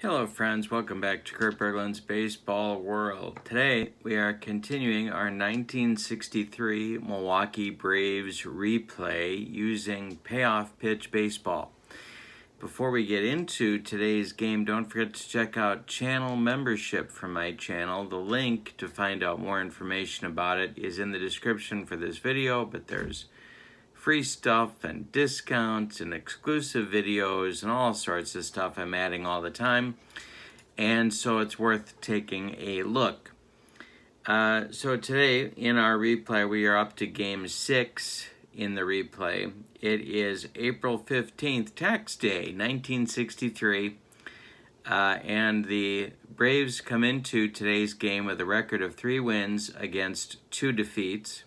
Hello friends, welcome back to Kurt Berglund's Baseball World. Today we are continuing our 1963 Milwaukee Braves replay using Payoff Pitch Baseball. Before we get into today's game, don't forget to check out channel membership for my channel. The link to find out more information about it is in the description for this video, but there's free stuff and discounts and exclusive videos and all sorts of stuff I'm adding all the time, and so it's worth taking a look. So today in our replay we are up to game 6 in the replay. It is April 15th, tax day, 1963, and the Braves come into today's game with a record of 3 wins against 2 defeats.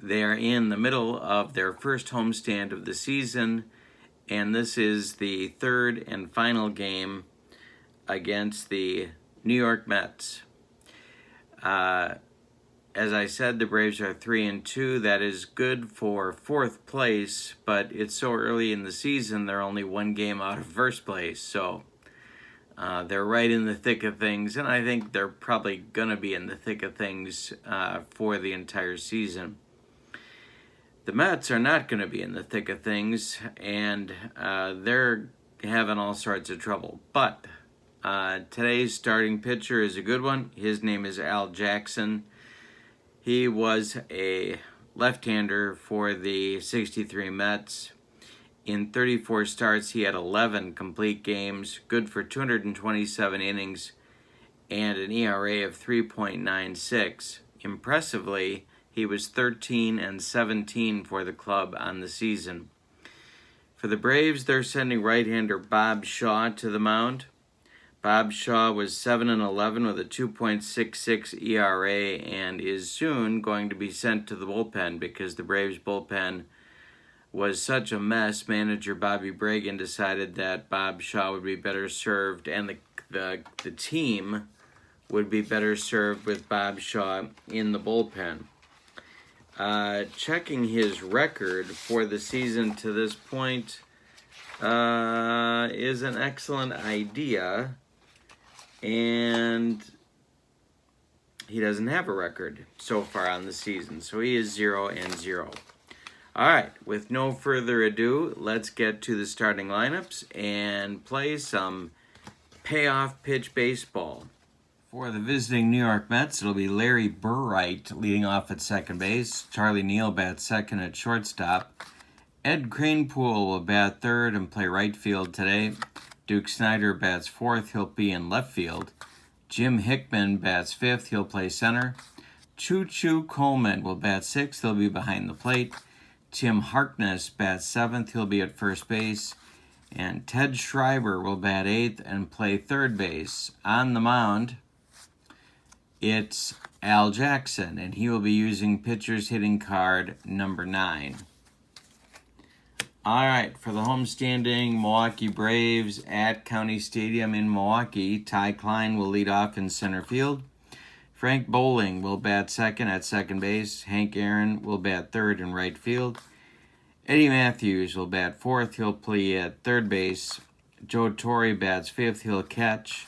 They are in the middle of their first homestand of the season, and this is the third and final game against the New York Mets. As I said, the Braves are 3-2. That is good for 4th place, but it's so early in the season, they're only 1 game out of first place. So they're right in the thick of things, and I think they're probably going to be in the thick of things for the entire season. The Mets are not going to be in the thick of things, and they're having all sorts of trouble. But today's starting pitcher is a good one. His name is Al Jackson. He was a left-hander for the 63 Mets. In 34 starts, he had 11 complete games, good for 227 innings, and an ERA of 3.96. Impressively, he was 13-17 for the club on the season. For the Braves, they're sending right-hander Bob Shaw to the mound. Bob Shaw was 7-11 with a 2.66 ERA and is soon going to be sent to the bullpen because the Braves bullpen was such a mess. Manager Bobby Bragan decided that Bob Shaw would be better served, and the team would be better served with Bob Shaw in the bullpen. Checking his record for the season to this point is an excellent idea, and he doesn't have a record so far on the season, so he is 0-0. All right, with no further ado, let's get to the starting lineups and play some payoff pitch baseball. For the visiting New York Mets, it'll be Larry Burright leading off at second base. Charlie Neal bats second at shortstop. Ed Kranepool will bat third and play right field today. Duke Snider bats fourth. He'll be in left field. Jim Hickman bats fifth. He'll play center. Choo Choo Coleman will bat sixth. He'll be behind the plate. Tim Harkness bats seventh. He'll be at first base. And Ted Schreiber will bat eighth and play third base. On the mound, it's Al Jackson, and he will be using pitcher's hitting card number 9. All right, for the homestanding Milwaukee Braves at County Stadium in Milwaukee, Ty Klein will lead off in center field. Frank Bowling will bat second at second base. Hank Aaron will bat third in right field. Eddie Matthews will bat fourth. He'll play at third base. Joe Torre bats fifth. He'll catch.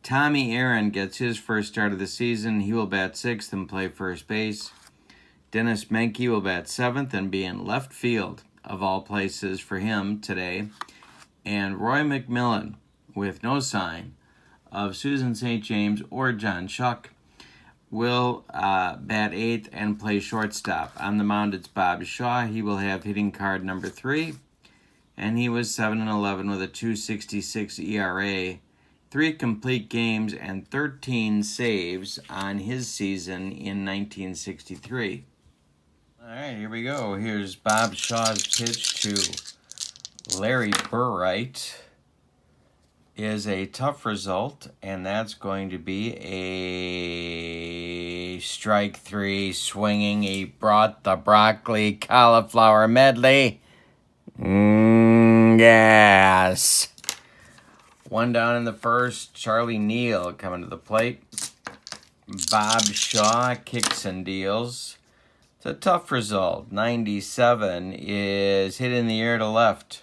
Tommy Aaron gets his first start of the season. He will bat sixth and play first base. Dennis Menke will bat seventh and be in left field, of all places for him today. And Roy McMillan, with no sign of Susan St. James or John Shuck, will bat eighth and play shortstop. On the mound, it's Bob Shaw. He will have hitting card number 3, and he was 7-11 with a 2.66 ERA. 3 complete games and 13 saves on his season in 1963. All right, here we go. Here's Bob Shaw's pitch to Larry Burright. Is a tough result, and that's going to be a strike 3 swinging. He brought the broccoli cauliflower medley. Yes. 1 down in the first. Charlie Neal coming to the plate. Bob Shaw kicks and deals. It's a tough result. 97 is hit in the air to left.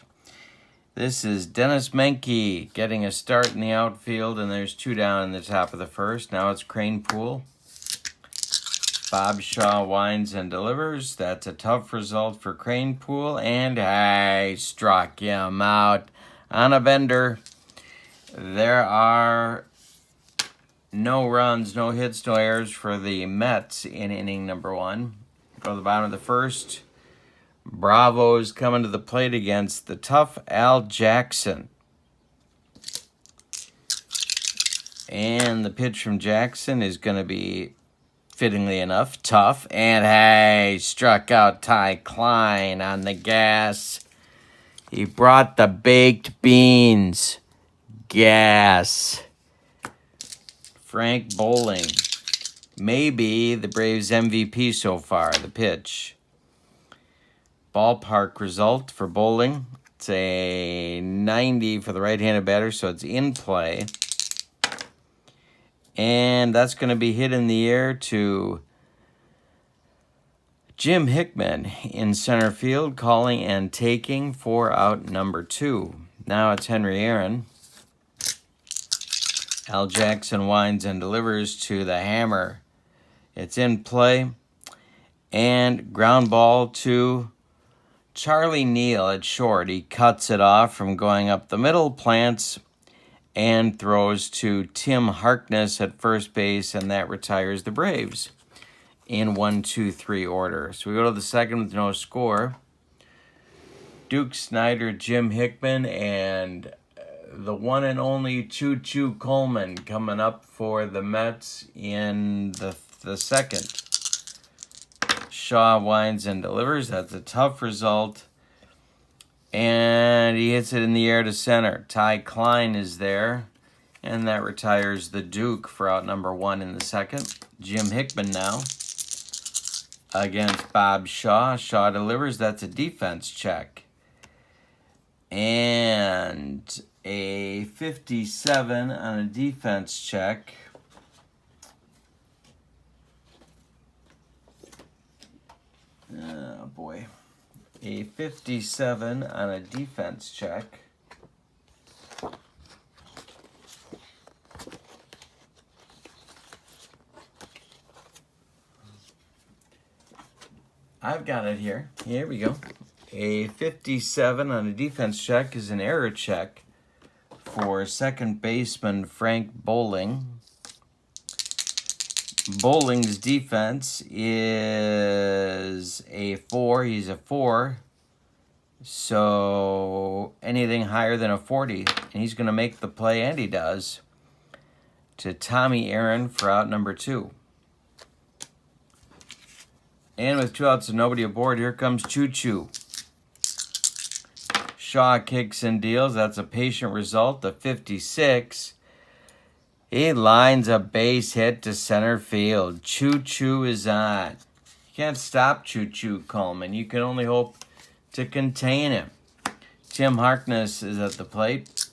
This is Dennis Menke getting a start in the outfield, and there's 2 down in the top of the first. Now it's Crane Pool. Bob Shaw winds and delivers. That's a tough result for Crane Pool, and I struck him out on a bender. There are no runs, no hits, no errors for the Mets in inning number 1. Go to the bottom of the first. Bravo's coming to the plate against the tough Al Jackson. And the pitch from Jackson is going to be, fittingly enough, tough. And hey, struck out Ty Klein on the gas. He brought the baked beans. Gas. Frank Bowling. Maybe the Braves' MVP so far, the pitch. Ballpark result for Bowling. It's a 90 for the right-handed batter, so it's in play. And that's going to be hit in the air to Jim Hickman in center field, calling and taking for out number 2. Now it's Henry Aaron. Al Jackson winds and delivers to the hammer. It's in play. And ground ball to Charlie Neal at short. He cuts it off from going up the middle, plants, and throws to Tim Harkness at first base, and that retires the Braves in 1-2-3 order. So we go to the second with no score. Duke Snyder, Jim Hickman, and the one and only Choo-Choo Coleman coming up for the Mets in the second. Shaw winds and delivers. That's a tough result. And he hits it in the air to center. Ty Klein is there. And that retires the Duke for out number 1 in the second. Jim Hickman now against Bob Shaw. Shaw delivers. That's a defense check. And a 57 on a defense check. Oh, boy. A 57 on a defense check. I've got it here. Here we go. A 57 on a defense check is an error check for second baseman Frank Bowling. Bowling's defense is a 4. He's a 4. So anything higher than a 40. And he's going to make the play, and he does, to Tommy Aaron for out number 2. And with 2 outs and nobody aboard, here comes Choo-Choo. Shaw kicks and deals. That's a patient result, a 56. He lines a base hit to center field. Choo-Choo is on. You can't stop Choo-Choo Coleman. You can only hope to contain him. Tim Harkness is at the plate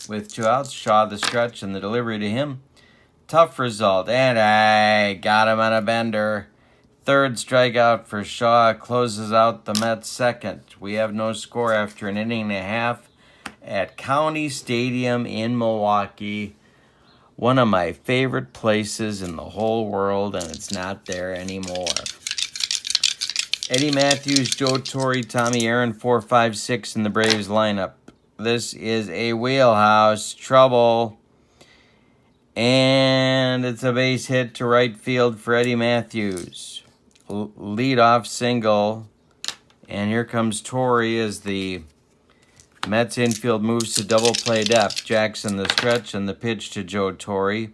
with 2 outs. Shaw the stretch and the delivery to him. Tough result. And I got him on a bender. Third strikeout for Shaw closes out the Mets' second. We have no score after an inning and a half at County Stadium in Milwaukee. One of my favorite places in the whole world, and it's not there anymore. Eddie Matthews, Joe Torre, Tommy Aaron, 4, 5, 6 in the Braves lineup. This is a wheelhouse trouble. And it's a base hit to right field for Eddie Matthews. Leadoff single. And here comes Torre as the Mets infield moves to double play depth. Jackson the stretch and the pitch to Joe Torre.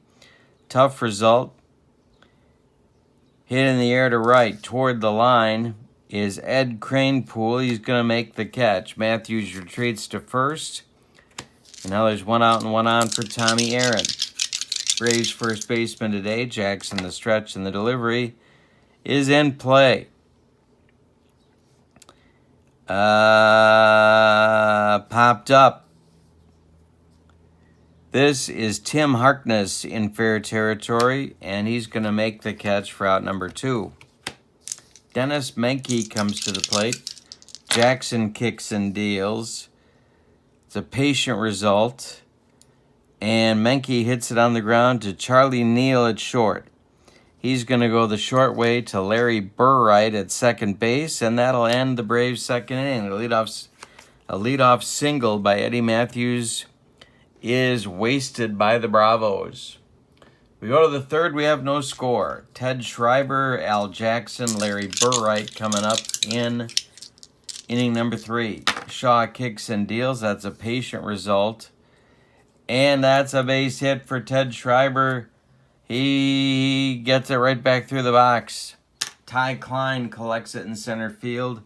Tough result. Hit in the air to right toward the line is Ed Cranepool. He's going to make the catch. Matthews retreats to first. And now there's 1 out and 1 on for Tommy Aaron. Braves first baseman today. Jackson the stretch and the delivery is in play. Popped up. This is Tim Harkness in fair territory, and he's going to make the catch for out number 2. Dennis Menke comes to the plate. Jackson kicks and deals. It's It's a patient result. And Menke hits it on the ground to Charlie Neal at short. He's going to go the short way to Larry Burright at second base, and that'll end the Braves' second inning. A leadoff single by Eddie Matthews is wasted by the Bravos. We go to the third, we have no score. Ted Schreiber, Al Jackson, Larry Burright coming up in inning number 3. Shaw kicks and deals. That's a patient result. And that's a base hit for Ted Schreiber. He gets it right back through the box. Ty Klein collects it in center field.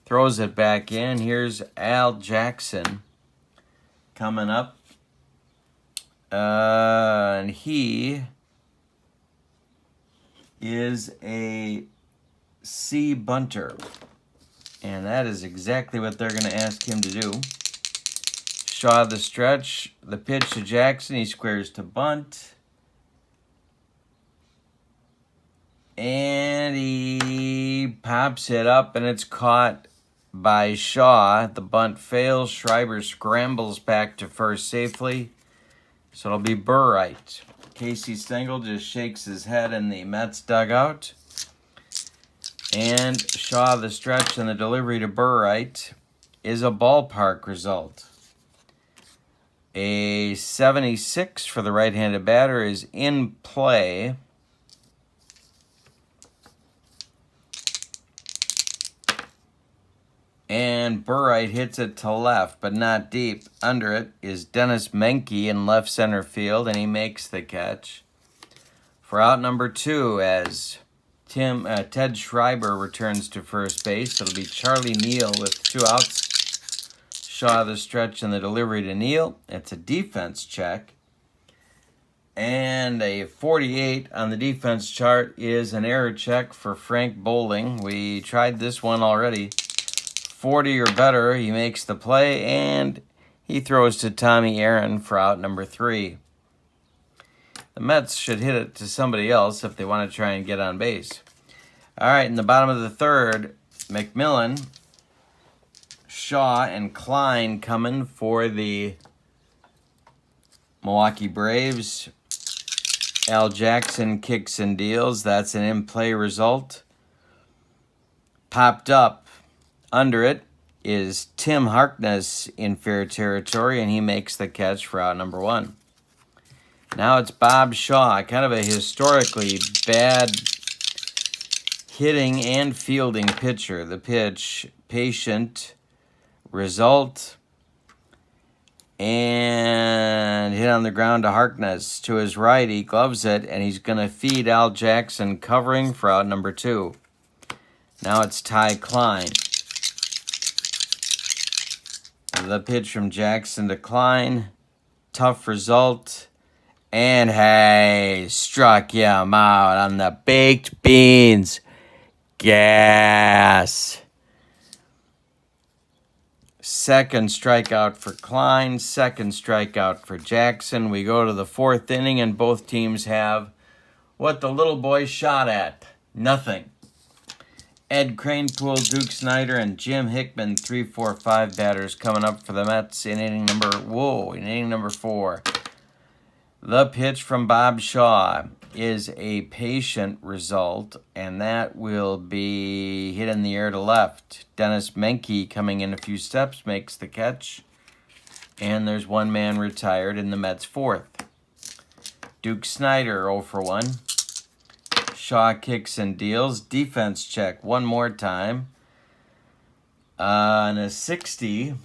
Throws it back in. Here's Al Jackson coming up. And he is a C bunter. And that is exactly what they're going to ask him to do. Shaw the stretch. The pitch to Jackson. He squares to bunt. And he pops it up, and it's caught by Shaw. The bunt fails. Schreiber scrambles back to first safely. So it'll be Burright. Casey Stengel just shakes his head in the Mets dugout. And Shaw the stretch and the delivery to Burright is a ballpark result. A 76 for the right-handed batter is in play. And Burright hits it to left, but not deep. Under it is Dennis Menke in left center field, and he makes the catch. For out number 2, as Ted Schreiber returns to first base, it'll be Charlie Neal with 2 outs. Shaw the stretch and the delivery to Neal. It's a defense check. And a 48 on the defense chart is an error check for Frank Bowling. We tried this one already. 40 or better, he makes the play, and he throws to Tommy Aaron for out number 3. The Mets should hit it to somebody else if they want to try and get on base. All right, in the bottom of the third, McMillan, Shaw, and Klein coming for the Milwaukee Braves. Al Jackson kicks and deals. That's an in-play result. Popped up. Under it is Tim Harkness in fair territory, and he makes the catch for out number 1. Now it's Bob Shaw, kind of a historically bad hitting and fielding pitcher. The pitch, patient result, and hit on the ground to Harkness. To his right, he gloves it, and he's going to feed Al Jackson covering for out number 2. Now it's Ty Klein. The pitch from Jackson to Klein. Tough result. And hey, struck him out on the baked beans. Gas. Second strikeout for Klein. Second strikeout for Jackson. We go to the 4th inning, and both teams have what the little boy shot at. Nothing. Ed Kranepool, Duke Snyder, and Jim Hickman, 3, 4, 5 batters coming up for the Mets in inning number 4. The pitch from Bob Shaw is a patient result, and that will be hit in the air to left. Dennis Menke, coming in a few steps, makes the catch, and there's one man retired in the Mets' 4th. Duke Snyder, 0 for 1. Shaw kicks and deals. Defense check one more time. And a 60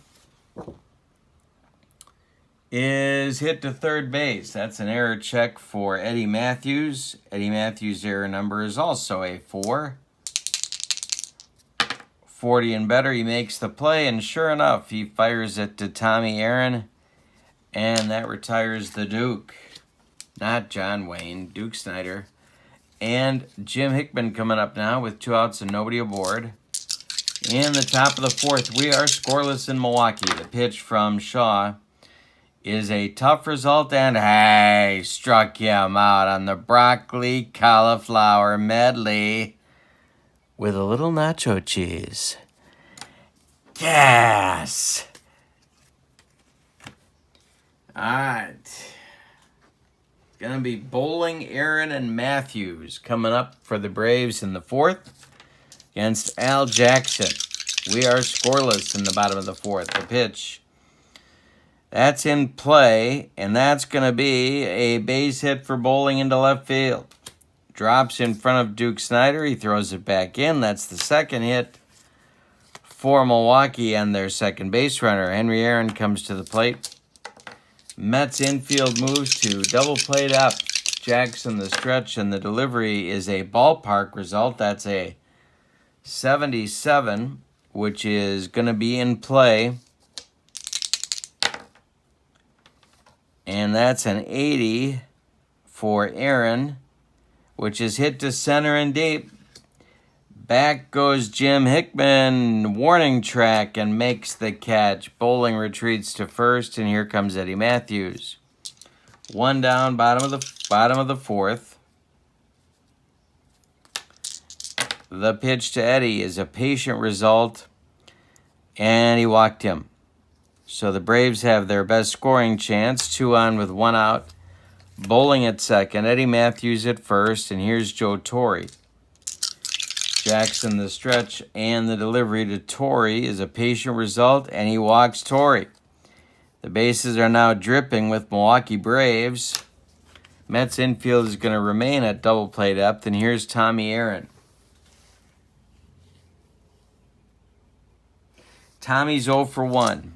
is hit to third base. That's an error check for Eddie Matthews. Eddie Matthews' error number is also a 4. 40 and better, he makes the play, and sure enough, he fires it to Tommy Aaron, and that retires the Duke. Not John Wayne, Duke Snyder. And Jim Hickman coming up now with 2 outs and nobody aboard. In the top of the 4th, we are scoreless in Milwaukee. The pitch from Shaw is a tough result, and hey, struck him out on the broccoli cauliflower medley with a little nacho cheese. Yes! All right. It's going to be Bowling, Aaron, and Matthews coming up for the Braves in the fourth against Al Jackson. We are scoreless in the bottom of the fourth. The pitch. That's in play, and that's going to be a base hit for Bowling into left field. Drops in front of Duke Snider. He throws it back in. That's the second hit for Milwaukee and their second base runner. Henry Aaron comes to the plate. Mets infield moves to double plate up. Jackson the stretch, and the delivery is a ballpark result. That's a 77, which is going to be in play. And that's an 80 for Aaron, which is hit to center and deep. Back goes Jim Hickman, warning track, and makes the catch. Bowling retreats to first, and here comes Eddie Matthews. One down, bottom of the fourth. The pitch to Eddie is a patient result, and he walked him. So the Braves have their best scoring chance, 2 on with 1 out. Bowling at second, Eddie Matthews at first, and here's Joe Torre. Jackson the stretch, and the delivery to Torre is a patient result, and he walks Torre. The bases are now dripping with Milwaukee Braves. Mets infield is going to remain at double play depth, and here's Tommy Aaron. Tommy's 0 for 1.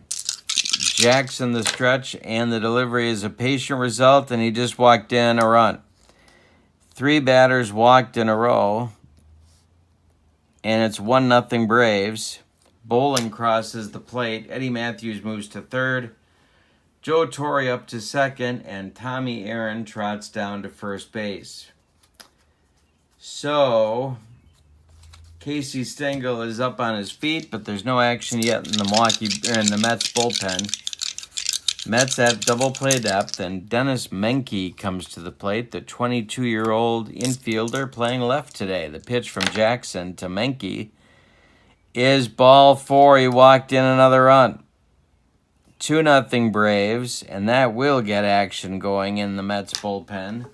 Jackson the stretch, and the delivery is a patient result, and he just walked in a run. 3 batters walked in a row, and it's 1-0 Braves. Bowling crosses the plate. Eddie Matthews moves to third. Joe Torre up to second, and Tommy Aaron trots down to first base. So Casey Stengel is up on his feet, but there's no action yet in the Mets bullpen. Mets at double play depth, and Dennis Menke comes to the plate, the 22-year-old infielder playing left today. The pitch from Jackson to Menke is ball 4. He walked in another run. 2-0 Braves, and that will get action going in the Mets bullpen.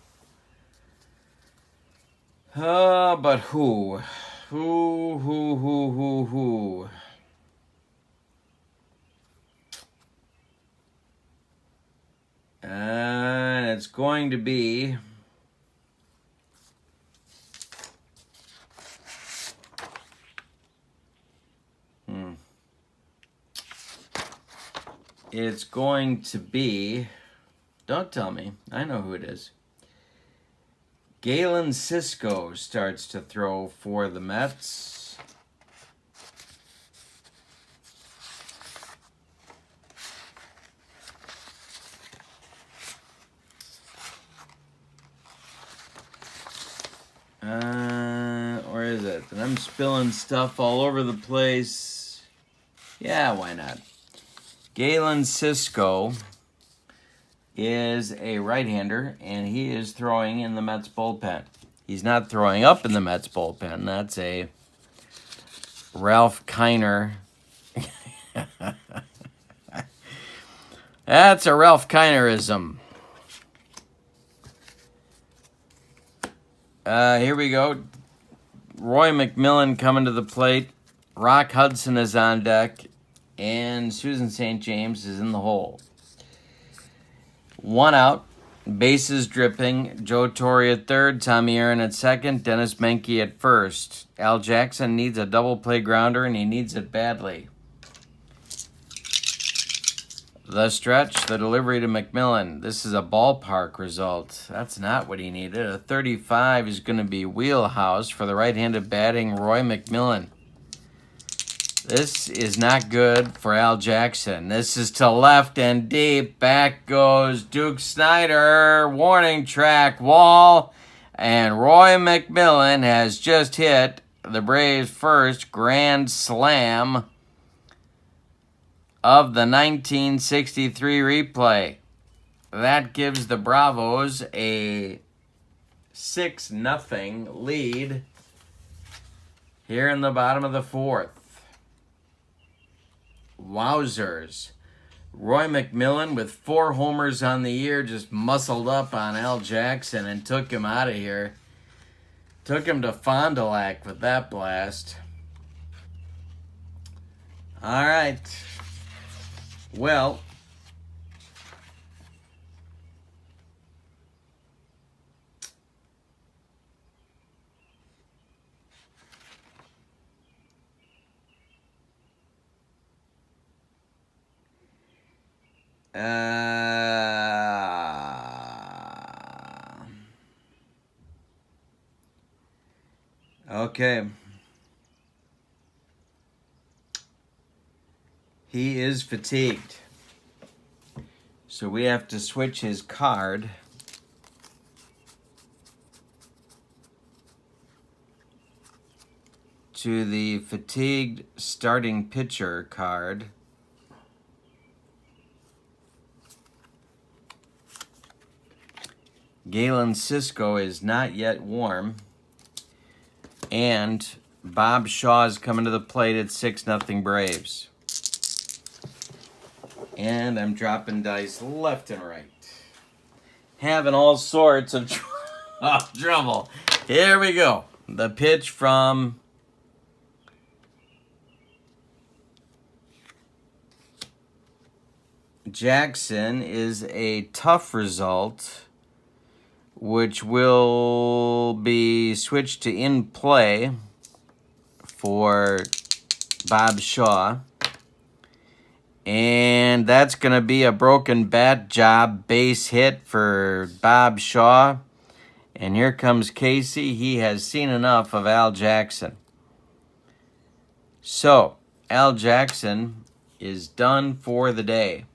But who? Who? And it's going to be It's going to be, don't tell me, I know who it is. Galen Cisco starts to throw for the Mets. Or is it? And I'm spilling stuff all over the place. Yeah, why not? Galen Cisco is a right-hander, and he is throwing in the Mets bullpen. He's not throwing up in the Mets bullpen. That's a Ralph Kiner. That's a Ralph Kinerism. Here we go. Roy McMillan coming to the plate. Rock Hudson is on deck. And Susan St. James is in the hole. 1 out. Bases dripping. Joe Torre at third. Tommy Aaron at second. Dennis Menke at first. Al Jackson needs a double play grounder, and he needs it badly. The stretch, the delivery to McMillan. This is a ballpark result. That's not what he needed. A 35 is going to be wheelhouse for the right-handed batting Roy McMillan. This is not good for Al Jackson. This is to left and deep. Back goes Duke Snider. Warning track, wall. And Roy McMillan has just hit the Braves' first grand slam of the 1963 replay. That gives the Bravos a 6-0 lead here in the bottom of the fourth. Wowzers. Roy McMillan with 4 homers on the year just muscled up on Al Jackson and took him out of here. Took him to Fond du Lac with that blast. All right. Well, okay. He is fatigued. So we have to switch his card. To the fatigued starting pitcher card. Galen Cisco is not yet warm. And Bob Shaw is coming to the plate at 6-0 Braves. And I'm dropping dice left and right. Having all sorts of trouble. Here we go. The pitch from Jackson is a tough result, which will be switched to in play for Bob Shaw. And that's going to be a broken bat job base hit for Bob Shaw. And here comes Casey. He has seen enough of Al Jackson. So, Al Jackson is done for the day.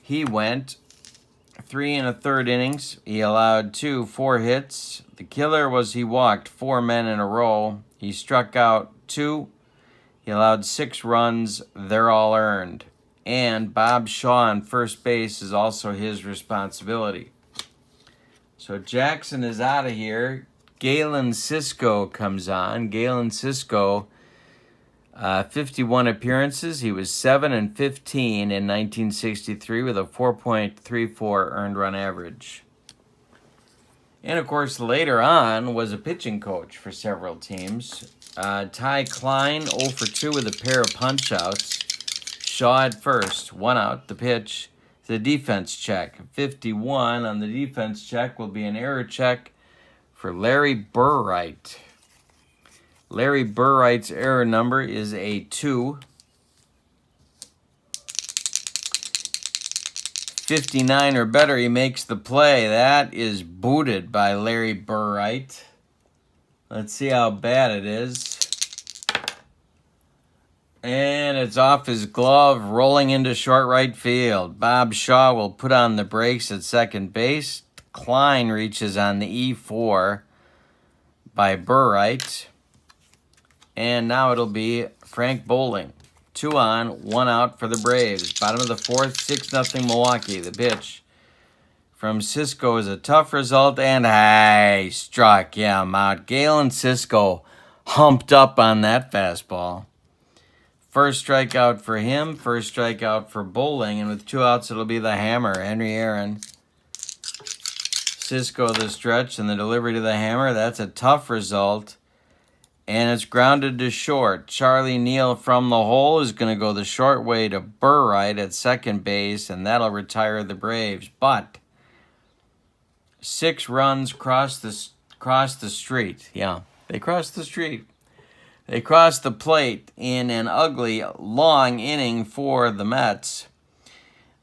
He went 3 1/3 innings. He allowed 4 hits. The killer was he walked 4 men in a row. He struck out 2. He allowed 6 runs. They're all earned. And Bob Shaw on first base is also his responsibility. So Jackson is out of here. Galen Cisco comes on. Galen Cisco, 51 appearances. He was 7-15 in 1963 with a 4.34 earned run average. And of course, later on was a pitching coach for several teams. Ty Klein, 0 for 2 with a pair of punch-outs. Shaw at first, 1 out. The pitch, the defense check. 51 on the defense check will be an error check for Larry Burright. Larry Burright's error number is a 2. 59 or better, he makes the play. That is booted by Larry Burright. Let's see how bad it is. And it's off his glove, rolling into short right field. Bob Shaw will put on the brakes at second base. Klein reaches on the E4 by Burright. And now it'll be Frank Bowling. 2 on, 1 out for the Braves. Bottom of the 4th, 6-0 Milwaukee. The pitch from Cisco is a tough result, and I struck him out. Galen Cisco humped up on that fastball. First strikeout for him, first strikeout for Bowling, and with 2 outs, it'll be the hammer, Henry Aaron. Cisco the stretch and the delivery to the hammer. That's a tough result. And it's grounded to short. Charlie Neal from the hole is going to go the short way to Burright at second base, and that'll retire the Braves. But 6 runs cross the street. Yeah, they crossed the street. They crossed the plate in an ugly, long inning for the Mets.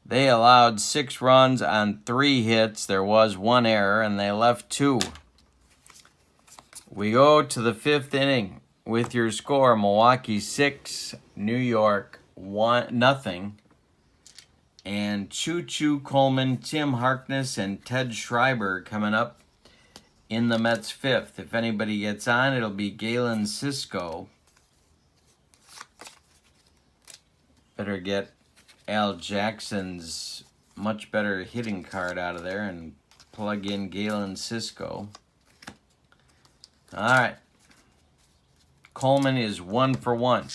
They allowed 6 runs on 3 hits. There was 1 error, and they left 2. We go to the 5th inning with your score: Milwaukee 6, New York 0. And Choo Choo Coleman, Tim Harkness, and Ted Schreiber coming up in the Mets 5th. If anybody gets on, it'll be Galen Cisco. Better get Al Jackson's much better hitting card out of there and plug in Galen Cisco. All right. Coleman is 1 for 1.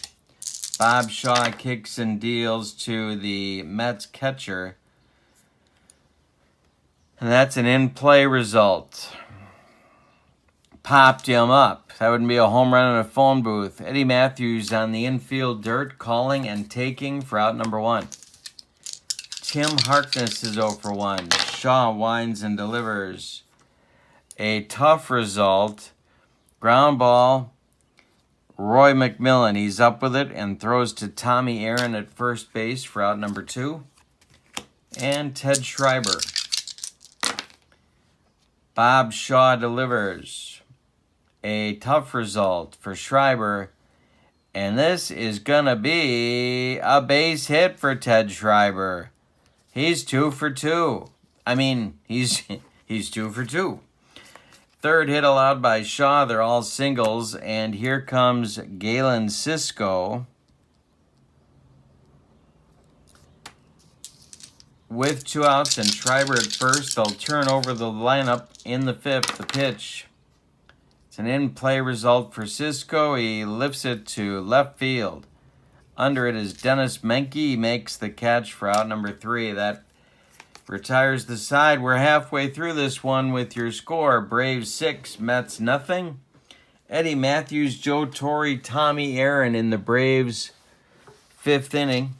Bob Shaw kicks and deals to the Mets catcher. And that's an in-play result. Popped him up. That wouldn't be a home run in a phone booth. Eddie Matthews on the infield dirt, calling and taking for out number 1. Tim Harkness is 0 for 1. Shaw winds and delivers. A tough result. Ground ball. Roy McMillan, he's up with it and throws to Tommy Aaron at first base for out number 2. And Ted Schreiber. Bob Shaw delivers. A tough result for Schreiber. And this is going to be a base hit for Ted Schreiber. He's 2 for 2. I mean, he's 2 for 2. Third hit allowed by Shaw. They're all singles. And here comes Galen Cisco with 2 outs and Schreiber at first. They'll turn over the lineup in the 5th. The pitch. It's an in-play result for Cisco. He lifts it to left field. Under it is Dennis Menke. He makes the catch for out number 3. That retires the side. We're halfway through this one with your score. Braves 6, Mets nothing. Eddie Matthews, Joe Torre, Tommy Aaron in the Braves' 5th inning.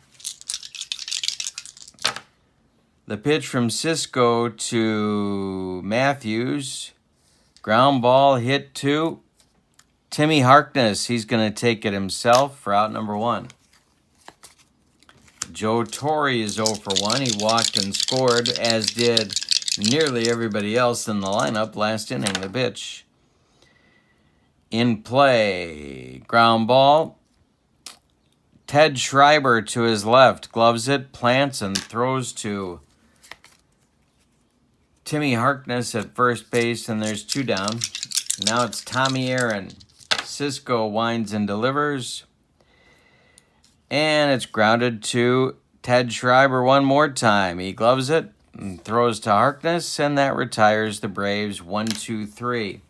The pitch from Cisco to Matthews. Ground ball hit to Timmy Harkness. He's going to take it himself for out number 1. Joe Torre is 0 for 1. He walked and scored, as did nearly everybody else in the lineup last inning. The pitch. In play. Ground ball. Ted Schreiber to his left. Gloves it, plants, and throws to Timmy Harkness at first base, and there's 2 down. Now it's Tommy Aaron. Cisco winds and delivers. And it's grounded to Ted Schreiber one more time. He gloves it and throws to Harkness, and that retires the Braves 1-2-3.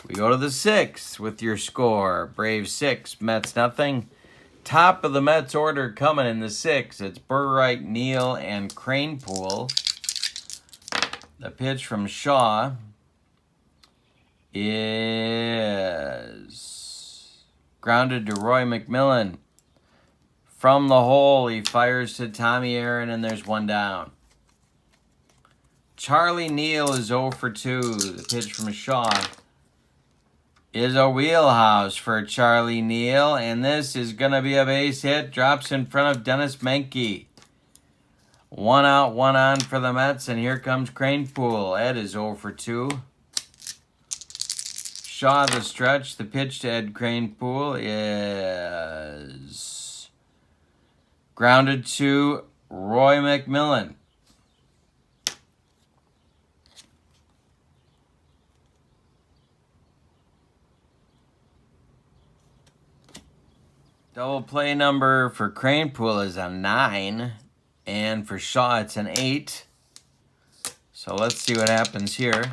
We go to the 6th with your score. Braves 6, Mets nothing. Top of the Mets order coming in the 6th. It's Burright, Neal, and Cranepool. The pitch from Shaw is grounded to Roy McMillan. From the hole, he fires to Tommy Aaron, and there's 1 down. Charlie Neal is 0 for 2. The pitch from Shaw is a wheelhouse for Charlie Neal, and this is going to be a base hit. Drops in front of Dennis Menke. 1 out, 1 on for the Mets, and here comes Cranepool. Ed is 0 for 2. Shaw the stretch. The pitch to Ed Cranepool is grounded to Roy McMillan. Double play number for Cranepool is a 9. And for Shaw, it's an 8. So let's see what happens here.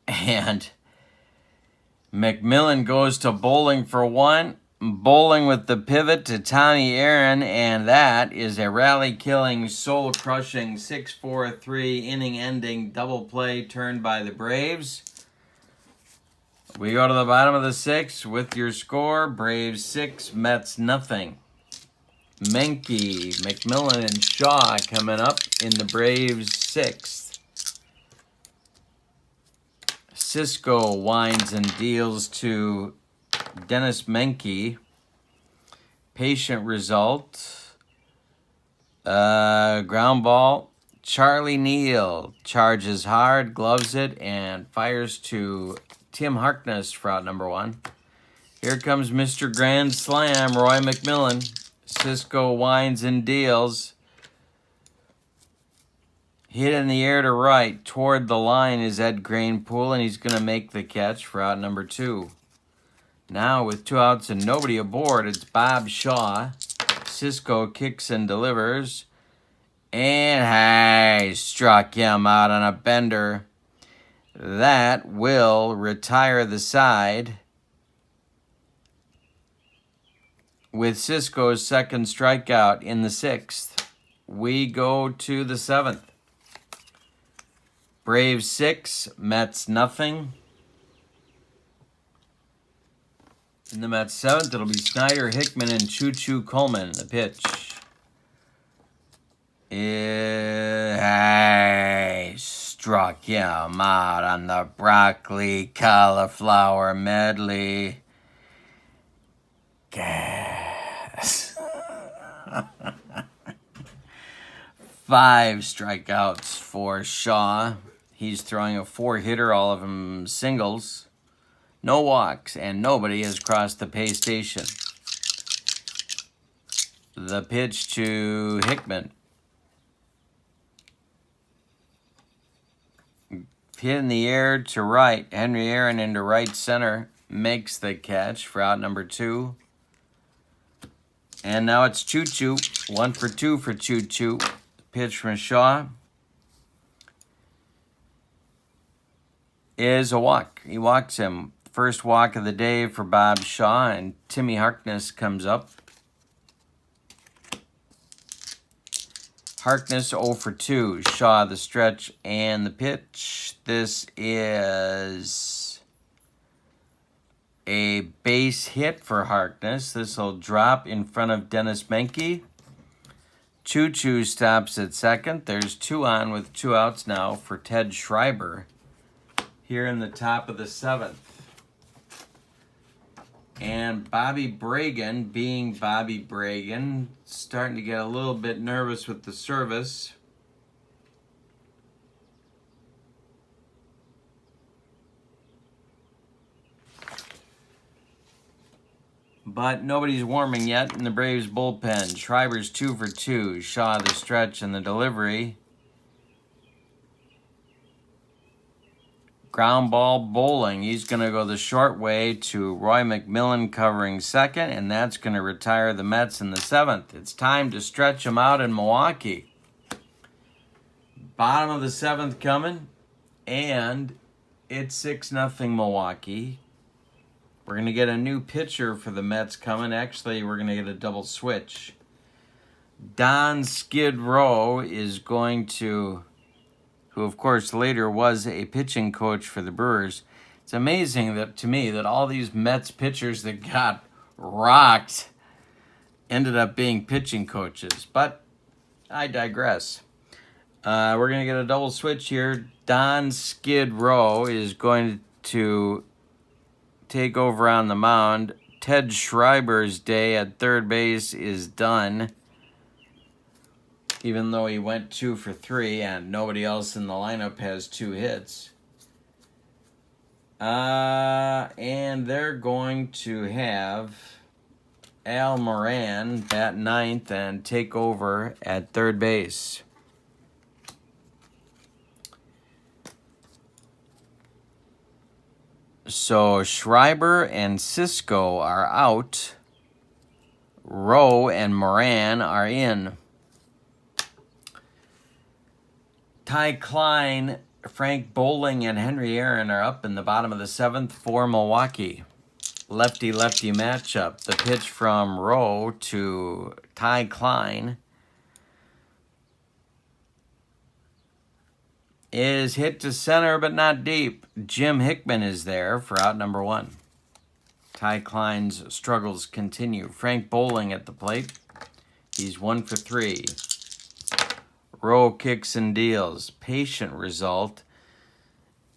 And McMillan goes to bowling for 1. Bowling with the pivot to Tommy Aaron. And that is a rally-killing, soul-crushing 6-4-3 inning-ending double play turned by the Braves. We go to the bottom of the 6th with your score. Braves 6, Mets nothing. Menke, McMillan, and Shaw coming up in the Braves 6th. Cisco winds and deals to Dennis Menke. Patient result. Ground ball. Charlie Neal charges hard, gloves it, and fires to Tim Harkness for out number 1. Here comes Mr. Grand Slam, Roy McMillan. Cisco winds and deals. Hit in the air to right. Toward the line is Ed Cranepool, and he's going to make the catch for out number 2. Now with 2 outs and nobody aboard, it's Bob Shaw. Cisco kicks and delivers. And hey, struck him out on a bender. That will retire the side. with Cisco's second strikeout in the 6th. We go to the 7th. Braves 6, Mets nothing. In the Mets 7th, it'll be Snyder, Hickman, and Choo-Choo Coleman. The pitch. I struck him out on the broccoli cauliflower medley. Gas. 5 strikeouts for Shaw. He's throwing a 4-hitter, all of them singles. No walks, and nobody has crossed the pay station. The pitch to Hickman. Hit in the air to right. Henry Aaron into right center. Makes the catch for out number 2. And now it's Choo-Choo. 1 for 2 for Choo-Choo. Pitch from Shaw is a walk. He walks him. First walk of the day for Bob Shaw, and Timmy Harkness comes up. Harkness 0 for 2. Shaw the stretch and the pitch. This is a base hit for Harkness. This will drop in front of Dennis Menke. Choo-Choo stops at second. There's 2 on with 2 outs now for Ted Schreiber here in the top of the 7th. And Bobby Bragan, being Bobby Bragan, starting to get a little bit nervous with the service. But nobody's warming yet in the Braves bullpen. Schreiber's 2 for 2. Shaw the stretch and the delivery. Ground ball bowling. He's going to go the short way to Roy McMillan covering second, and that's going to retire the Mets in the 7th. It's time to stretch them out in Milwaukee. Bottom of the 7th coming, and it's 6-0 Milwaukee. We're going to get a new pitcher for the Mets coming. Actually, we're going to get a double switch. Don Skid Row is going to, who of course later was a pitching coach for the Brewers. It's amazing that to me that all these Mets pitchers that got rocked ended up being pitching coaches. But I digress. We're going to get a double switch here. Don Skid Row is going to take over on the mound. Ted Schreiber's day at third base is done, even though he went 2 for 3 and nobody else in the lineup has 2 hits. And they're going to have Al Moran bat 9th and take over at third base. So Schreiber and Cisco are out. Rowe and Moran are in. Ty Klein, Frank Bowling, and Henry Aaron are up in the bottom of the 7th for Milwaukee. Lefty-lefty matchup. The pitch from Rowe to Ty Klein is hit to center, but not deep. Jim Hickman is there for out number 1. Ty Klein's struggles continue. Frank Bowling at the plate. He's 1 for 3. Rowe kicks and deals. Patient result.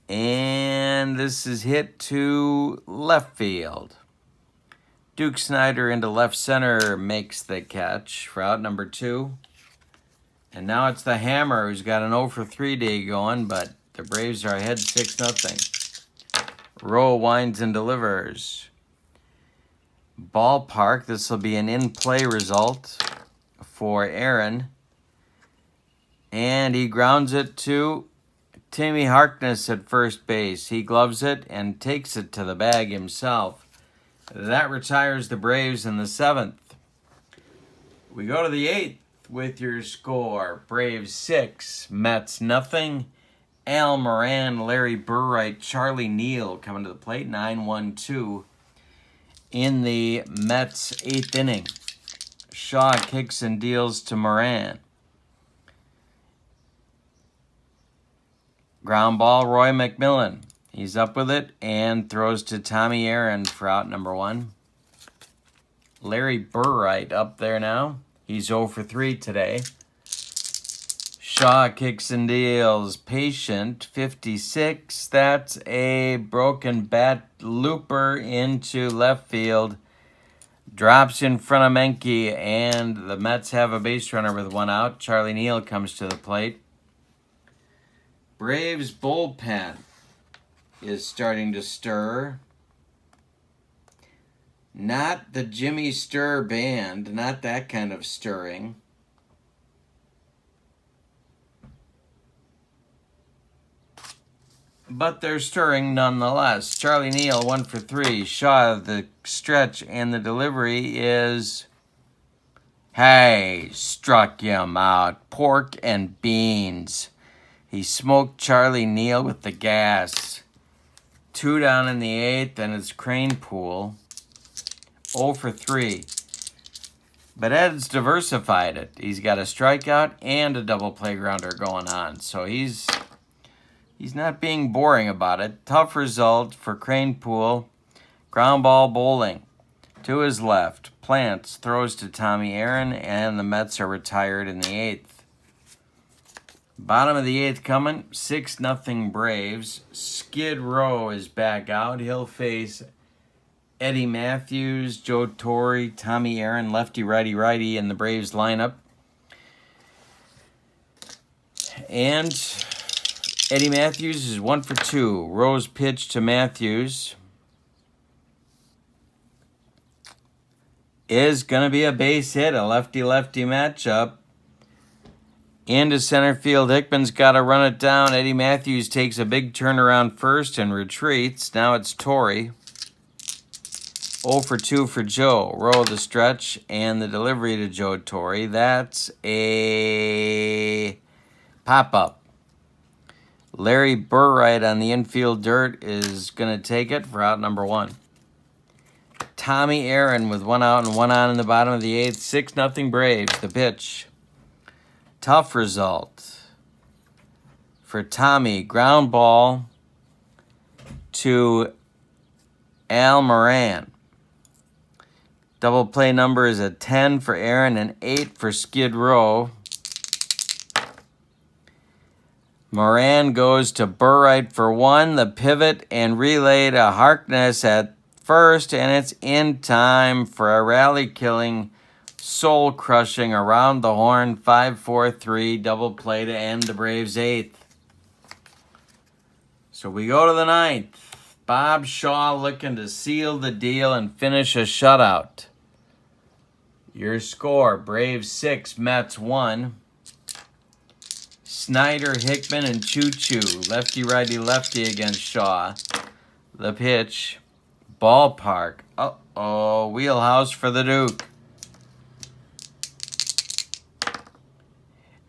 And this is hit to left field. Duke Snyder into left center makes the catch for out number 2. And now it's the Hammer who's got an 0 for 3 day going, but the Braves are ahead 6-0. Rowe winds and delivers. Ballpark, this will be an in-play result for Aaron. And he grounds it to Timmy Harkness at first base. He gloves it and takes it to the bag himself. That retires the Braves in the 7th. We go to the 8th. With your score, Braves 6, Mets nothing. Al Moran, Larry Burright, Charlie Neal coming to the plate, 9-1-2. in the Mets' 8th inning. Shaw kicks and deals to Moran. Ground ball, Roy McMillan. He's up with it and throws to Tommy Aaron for out number 1. Larry Burright up there now. He's 0 for 3 today. Shaw kicks and deals. Patient, 56. That's a broken bat looper into left field. Drops in front of Menke, and the Mets have a base runner with 1 out. Charlie Neal comes to the plate. Braves bullpen is starting to stir. Not the Jimmy Stir band, not that kind of stirring. But they're stirring nonetheless. Charlie Neal, 1 for 3. Shaw, the stretch, and the delivery is, hey, struck him out. Pork and beans. He smoked Charlie Neal with the gas. 2 down in the 8th, and it's Crane Pool. 0 for 3. But Ed's diversified it. He's got a strikeout and a double play grounder going on. So he's not being boring about it. Tough result for Crane Pool. Ground ball bowling to his left. Plants throws to Tommy Aaron, and the Mets are retired in the 8th. Bottom of the 8th coming, 6-0 Braves. Skid Row is back out. He'll face Eddie Matthews, Joe Torre, Tommy Aaron, lefty, righty, righty in the Braves lineup. And Eddie Matthews is 1 for 2. Rose pitch to Matthews is going to be a base hit, a lefty-lefty matchup. Into center field, Hickman's got to run it down. Eddie Matthews takes a big turnaround first and retreats. Now it's Torrey. 0 for 2 for Joe. Row the stretch and the delivery to Joe Torrey. That's a pop-up. Larry Burright on the infield dirt is going to take it for out number 1. Tommy Aaron with 1 out and 1 on in the bottom of the 8th. 6-0 Braves. The pitch. Tough result for Tommy. Ground ball to Al Moran. Double play number is a 10 for Aaron and 8 for Skid Row. Moran goes to Burright for 1. The pivot and relay to Harkness at first, and it's in time for a rally-killing, soul-crushing, around the horn 5-4-3 double play to end the Braves' 8th. So we go to the 9th. Bob Shaw looking to seal the deal and finish a shutout. Your score, Braves 6, Mets 1. Snyder, Hickman, and Choo-Choo. Lefty, righty, lefty against Shaw. The pitch. Ballpark. Uh-oh. Wheelhouse for the Duke.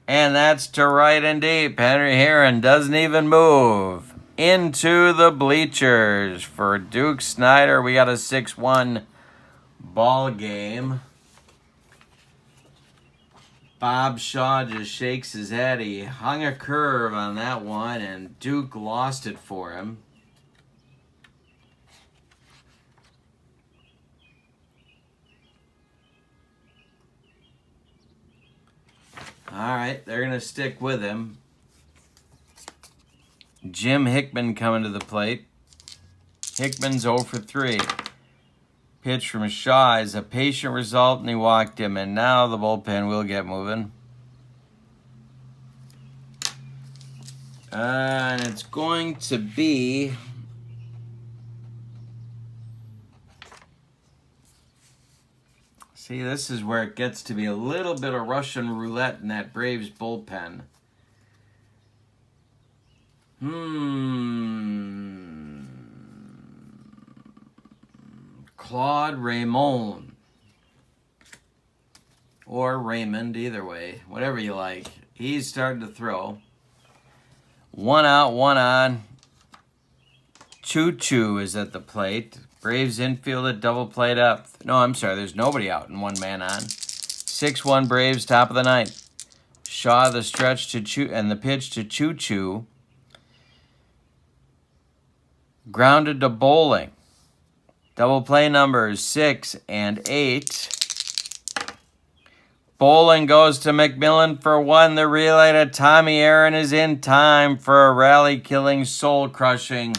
And that's to right and deep. Henry Herron doesn't even move. Into the bleachers for Duke Snyder. We got a 6-1 ball game. Bob Shaw just shakes his head. He hung a curve on that one, and Duke lost it for him. All right, they're going to stick with him. Jim Hickman coming to the plate. Hickman's 0 for 3. Pitch from Shaw is a patient result, and he walked him. And now the bullpen will get moving. And it's going to be... See, this is where it gets to be a little bit of Russian roulette in that Braves bullpen. Claude Raymond. Or Raymond, either way. Whatever you like. He's starting to throw. 1 out, 1 on. Choo-Choo is at the plate. Braves infield at double play depth. No, I'm sorry. There's nobody out and one man on. 6-1 Braves, top of the ninth. Shaw the stretch to Choo and the pitch to Choo Choo. Grounded to Bowling. Double play numbers 6 and 8. Bowling goes to McMillan for 1. The relay to Tommy Aaron is in time for a rally-killing, soul-crushing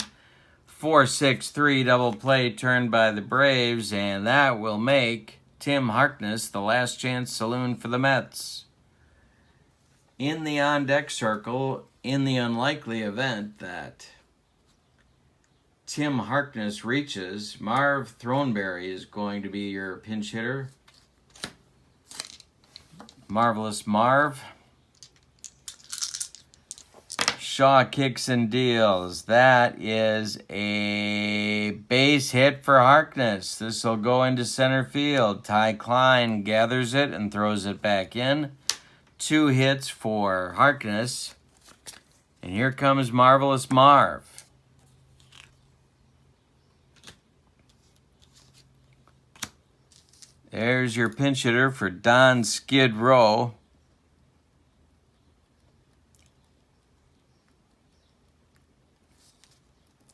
4-6-3 double play turned by the Braves, and that will make Tim Harkness the last chance saloon for the Mets. In the on-deck circle, in the unlikely event that Tim Harkness reaches, Marv Throneberry is going to be your pinch hitter. Marvelous Marv. Shaw kicks and deals. That is a base hit for Harkness. This will go into center field. Ty Klein gathers it and throws it back in. 2 hits for Harkness. And here comes Marvelous Marv. There's your pinch hitter for Don Skid Row.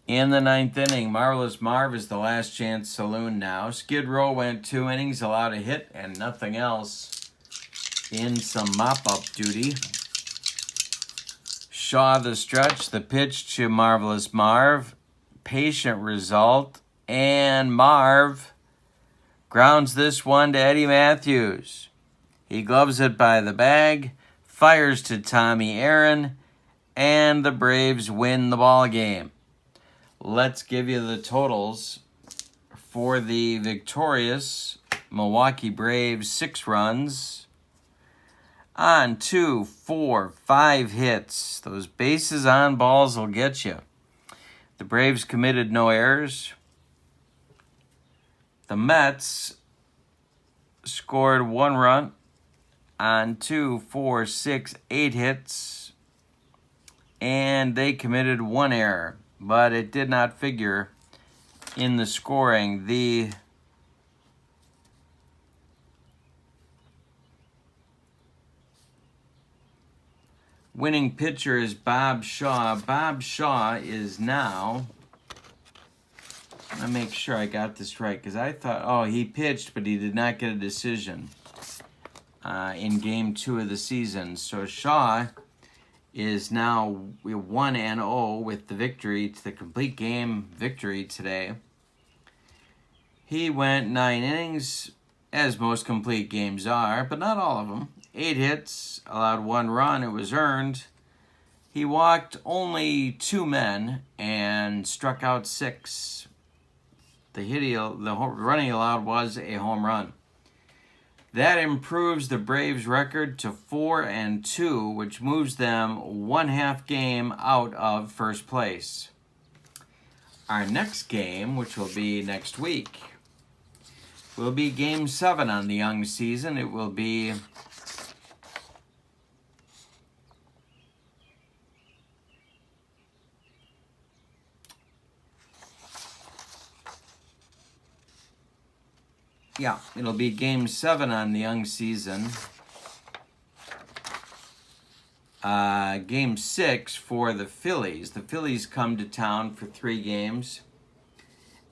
In the 9th inning, Marvelous Marv is the last chance saloon now. Skid Row went 2 innings, allowed a hit and nothing else in some mop-up duty. Shaw the stretch, the pitch to Marvelous Marv. Patient result, and Marv grounds this one to Eddie Matthews. He gloves it by the bag, fires to Tommy Aaron, and the Braves win the ball game. Let's give you the totals for the victorious Milwaukee Braves. 6 runs on 2, 4, 5 hits. Those bases on balls will get you. The Braves committed no errors. The Mets scored 1 run on 2, 4, 6, 8 hits, and they committed 1 error, but it did not figure in the scoring. The winning pitcher is Bob Shaw. Bob Shaw is now... I make sure I got this right, because I thought, he pitched, but he did not get a decision in Game 2 of the season. So Shaw is now 1-0 with the victory, the complete game victory today. He went 9 innings, as most complete games are, but not all of them. 8 hits, allowed 1 run, it was earned. He walked only 2 men and struck out 6. The run he allowed was a home run. That improves the Braves' record to 4-2, which moves them 1/2 game out of first place. Our next game, which will be next week, will be Game 7 on the young season. It will be it'll be Game 7 on the young season. Game 6 for the Phillies. The Phillies come to town for 3 games.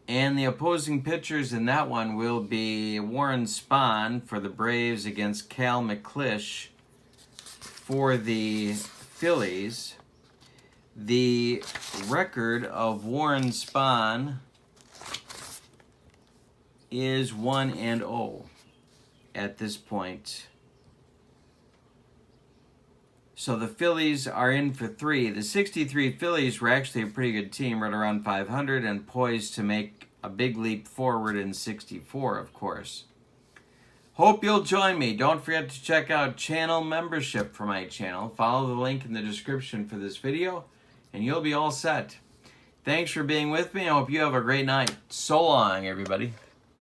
And the opposing pitchers in that one will be Warren Spahn for the Braves against Cal McClish for the Phillies. The record of Warren Spahn is 1-0 at this point. So the Phillies are in for 3. The 63 Phillies were actually a pretty good team, right around 500, and poised to make a big leap forward in 64, of course. Hope you'll join me. Don't forget to check out channel membership for my channel. Follow the link in the description for this video, and you'll be all set. Thanks for being with me. I hope you have a great night. So long, everybody.